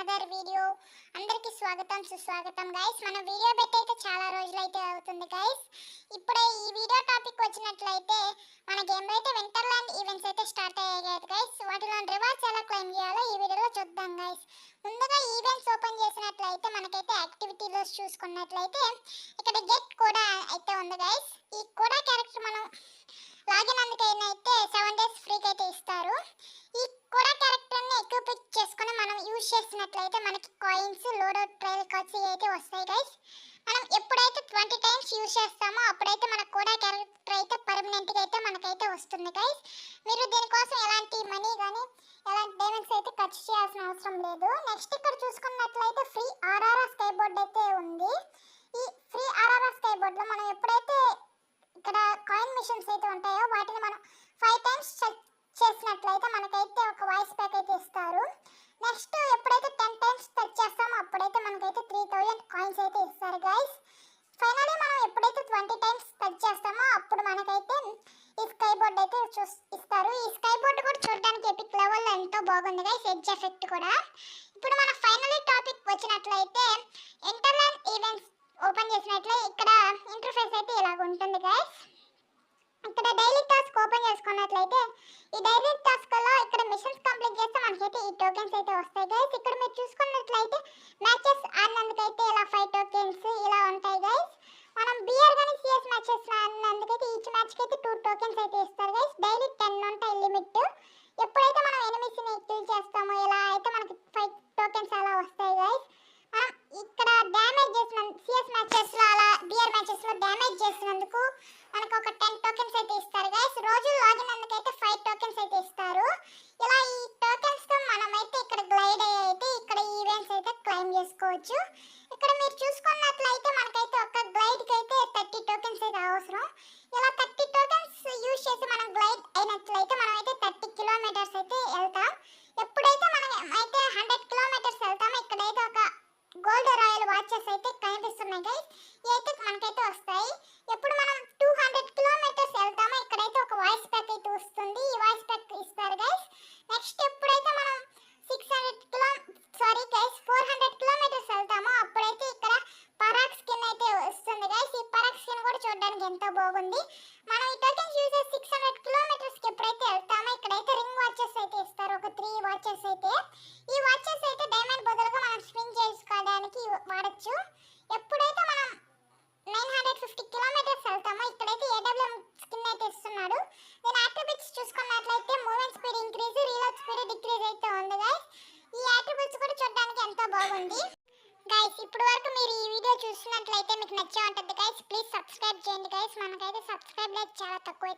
Another video. అందరికీ స్వాగతం సుస్వాగతం గైస్. మన వీడియో పెట్టయితే చాలా రోజులైతే అవుతుంది గైస్. ఇప్పుడే ఈ వీడియో టాపిక్ వచ్చినట్లయితే మన గేమ్లో అయితే వింటర్లాండ్ ఈవెంట్స్ అయితే స్టార్ట్ అయ్యాయి గైస్. వాటిలో రివార్డ్స్ ఎలా క్లెయిమ్ చేయాలో ఈ వీడియోలో చూద్దాం గైస్. ముందుగా ఈవెంట్స్ ఓపెన్ చేసినట్లయితే మనకైతే యాక్టివిటీస్ చూసుకున్నట్లయితే ఇక్కడ గెట్ కోడా అయితే ఉంది గైస్. ఈ కోడా క్యారెక్టర్ మనం లాగిన్ అందుకైతే 7 days ఫ్రీకి అయితే ఇస్తారు. ఈ కోడా క్యారెక్టర్ని ఎక్విప్ చేసుకుని మనం యూజ్ చేసినట్లయితే మనకి కాయిన్స్ లోడౌట్ ట్రయల్ కార్డ్స్ అయితే వస్తాయి గైస్. మనం ఎప్పుడైతే 20 times యూజ్ చేస్తామో అప్పుడైతే మన కోడా క్యారెక్టర్ అయితే పర్మనెంట్గా అయితే మనకైతే వస్తుంది గైస్. మీరు దీనికోసం ఎలాంటి మనీ కానీ ఎలాంటి డైమండ్స్ అయితే ఖర్చు చేయాల్సిన అవసరం లేదు. నెక్స్ట్ ఇక్కడ చూసుకున్నట్లయితే ఫ్రీ ఆర్ఆర్ఆర్ స్కై బోర్డ్ అయితే ఉంది. ఈ ఫ్రీ ఆర్ఆర్ఆర్ స్కై బోర్డ్లో మనం ఎప్పుడైతే ఇక్కడ కాయిన్ మిషన్స్ అయితే ఉంటాయో వాటిని మనం 5 times చేసినట్లయితే మనకైతే ఒక వాయిస్ ప్యాక్ అయితే ఇస్తారు. నెక్స్ట్ ఎప్పుడైతే 10 times టచ్ చేస్తామో అప్పుడైతే మనకైతే 3000 కాయిన్స్ అయితే ఇస్తారు గైస్. ఫైనలీ మనం ఎప్పుడైతే 20 times టచ్ చేస్తామో అప్పుడు మనకైతే ఈ స్కై బోర్డ్ అయితే ఇస్తారు. ఈ స్కై బోర్డ్ కూడా చూడడానికి ఎపిక్ లెవెల్లో ఎంతో బాగుంది గైస్. ఎడ్జ్ ఎఫెక్ట్ కూడా. ఇప్పుడు మన ఫైనలీ టాపిక్ వచ్చినట్లయితే ఇంటర్లాండ్ ఈవెంట్స్ ఓపెన్ చేసినట్లయితే ఇక్కడ ఇంటర్ఫేస్ అయితే ఇలాగ ఉంటుంది గైస్. ఇక్కడ డైలీ టాస్క్ ఓపెన్ చేసుకున్నట్లయితే ఈ డైలీ టాస్క్లో ఇక్కడ మిషన్స్ కంప్లీట్ చేస్తే మనకైతే ఈ టోకెన్స్ అయితే వస్తాయి గైస్. ఇక్కడ మీరు చూసుకున్నట్లయితే మ్యాచెస్ ఆడినందుకైతే ఇలా 5 tokens ఇలా ఉంటాయి గైస్. మనం బిఆర్ కానీ సిఎస్ మ్యాచెస్ ఆడినందుకైతే ఈచ్ మ్యాచ్కి అయితే 2 tokens అయితే ఇస్తారు గైస్. డైలీ 10 ఉంటాయి లిమిట్. ఎప్పుడైతే మనం ఎనిమిస్ని కిల్ చేస్తామో ఇలా అయితే మనకి 5 tokens అలా వస్తాయి గైస్. మనం ఇక్కడ డ్యామేజ్ చేసిన సిఎస్ మ్యాచెస్లో అలా బిఆర్ మ్యాచెస్లో డ్యామేజ్ చేసినందుకు మనకు ఒక 10 tokens అయితే ఇస్తారు గైస్. రోజు లాగిన్ అందుకైతే 5 tokens అయితే ఇస్తారు. ఇలా ఈ టోకెన్స్తో మనమైతే ఇక్కడ గ్లైడ్ అయితే ఇక్కడ ఈవెంట్స్ అయితే క్లెయిమ్ చేసుకోవచ్చు. ఇక్కడ మీరు చూసుకున్నట్లయితే మనకైతే ఒక గ్లైడ్కి అయితే 30 tokens అయితే అవసరం. ఇలా 30 tokens యూజ్ చేసి మనం గ్లైడ్ అయినట్లయితే మనమైతే 30 kilometers అయితే వెళ్తాం. ఎప్పుడైతే మనం అయితే 100 kilometers వెళ్తామో ఇక్కడైతే ఒక గోల్డ్ రాయల్ వాచెస్ అయితే కనిపిస్తున్నాయి గైస్. ఇవైతే మనకైతే వస్తాయి. ఎప్పుడు మనం 200 kilometers వెళ్తామో ఇక్కడైతే ఒక వాయిస్ ప్యాక్ అయితే వస్తుంది. ఈ వాయిస్ ప్యాక్ ఇస్తారు గైస్. నెక్స్ట్ ఎప్పుడైతే మనం 400 kilometers వెళ్తామో అప్పుడైతే ఇక్కడ పరాక్ స్కిన్ అయితే వస్తుంది గైస్. ఈ పరాక్ స్కిన్ కూడా చూడడానికి ఎంతో బాగుంది. మనం ఈ టోకెన్స్ యూజ్ చేసి 600 kilometersకి ఎప్పుడైతే వెళ్తామో ఇక్కడైతే రింగ్ వాచెస్ అయితే ఇస్తారు. ఒక 3 వాచెస్ అయితే. ఈ వాచెస్ అయితే డైమండ్ బదులుగా మనం స్పిన్ చేసుకోవడానికి వాడచ్చు. ఎప్పుడైతే మనం 950 kilometers వెళ్తామో ఇక్కడైతే ఏడబ్ల్యూఎం స్కిన్ అయితే ఇస్తున్నాడు. దీని అట్రిబ్యూట్స్ చూసుకున్నట్లయితే movement speed increase, reload speed decrease అయితే ఉంది గైస్. ఈ అట్రిబ్యూట్స్ కూడా చూడడానికి ఎంతో బాగుంది గైస్. ఇప్పుడు వరకు మీరు ఈ వీడియో చూసినట్లయితే మీకు నచ్చే ఉంటుంది గైస్. ప్లీజ్ సబ్స్క్రైబ్ చేయండి గైస్. మనకైతే సబ్స్క్రైబ్ లేదు చాలా తక్కువ.